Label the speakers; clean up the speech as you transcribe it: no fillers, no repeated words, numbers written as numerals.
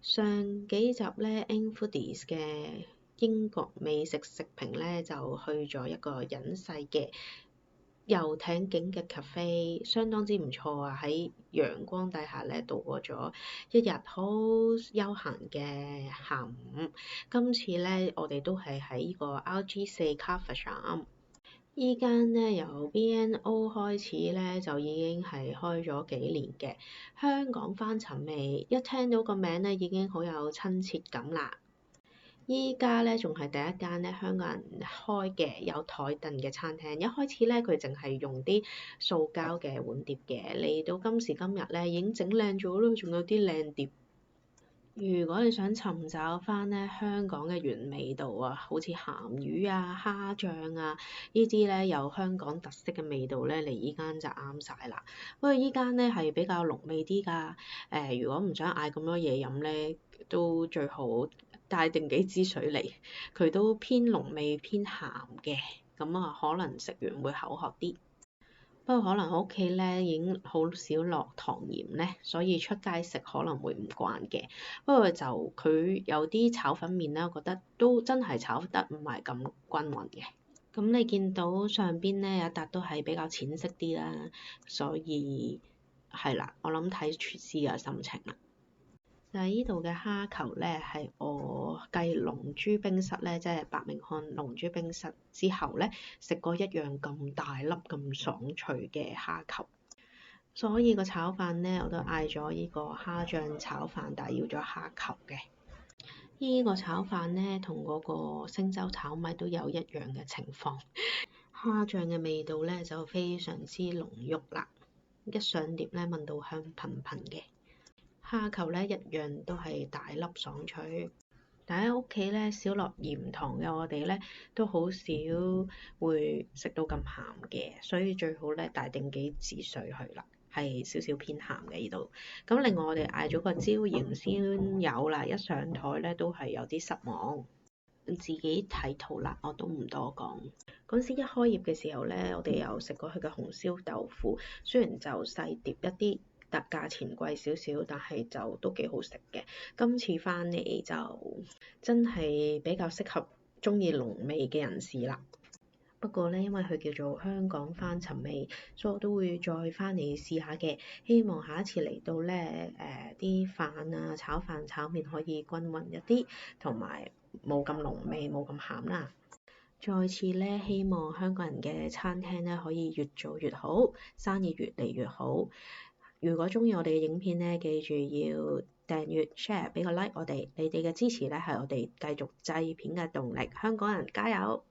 Speaker 1: 上幾集咧 Foodies 嘅英國美食食評咧就去咗一個隱世嘅遊艇景嘅 cafe，相當之唔錯啊！喺陽光底下咧度過咗一日好悠閒嘅下午。今次咧我哋都係喺呢個 RG4 Coffee Shop。依間咧由 BNO 開始咧就已經係開咗幾年嘅香港翻尋味，一聽到個名咧已經好有親切感啦。依家咧仲係第一間咧香港人開嘅有台凳嘅餐廳。一開始咧佢淨係用啲塑膠嘅碗碟嘅，嚟到今時今日咧已經整靚咗咯，仲有啲靚碟。如果你想尋找翻咧香港嘅原味道啊，好似鹹魚啊、蝦醬啊呢啲咧有香港特色嘅味道咧，嚟依間就啱晒啦。不過依間咧係比較濃味啲㗎。如果唔想嗌咁多嘢飲咧，都最好帶定幾支水嚟。佢都偏濃味、偏鹹嘅，咁啊可能食完會口渴啲。不過可能我屋企咧已經好少落糖鹽咧，所以出街食可能會唔慣嘅。不過就佢有啲炒粉麵咧，我覺得都真係炒得唔係咁均勻嘅。咁你見到上邊咧有一笪都係比較淺色啲啦，所以係啦，我諗睇廚師嘅心情啦。但係呢度嘅蝦球咧，係我繼龍珠冰室咧，即係伯明翰龍珠冰室之後咧，食過一樣咁大粒、咁爽脆嘅蝦球。所以個炒飯咧，我都嗌咗呢個蝦醬炒飯，但係要咗蝦球嘅。呢個炒飯咧，同嗰個星洲炒米都有一樣嘅情況。蝦醬嘅味道咧就非常之濃郁啦，一上碟咧聞到香噴噴嘅。蝦球咧一樣都係大粒爽脆，但喺屋企咧少落鹽糖嘅我哋咧都好少會食到咁鹹嘅，所以最好咧帶定幾支水去啦，係少少偏鹹嘅呢度。咁另外我哋嗌咗個椒鹽鮮魷啦，一上台咧都係有啲失望，自己睇圖啦，我都唔多講。嗰時一開業嘅時候咧，我哋有食過佢嘅紅燒豆腐，雖然就細碟一啲。價錢貴少少，但係就都幾好食嘅。今次翻嚟就真係比較適合鍾意濃味嘅人士啦。不過咧，因為佢叫做香港翻尋味，所以我都會再翻嚟試下嘅。希望下一次嚟到咧，啲飯啊、炒飯、炒麵可以均勻一啲，同埋冇咁濃味、冇咁鹹啦。再次咧，希望香港人嘅餐廳咧可以越做越好，生意越嚟越好。如果鍾意我哋嘅影片咧，記住要訂閱、share，俾個 like 我哋。你哋嘅支持咧係我哋繼續製片嘅動力。香港人加油！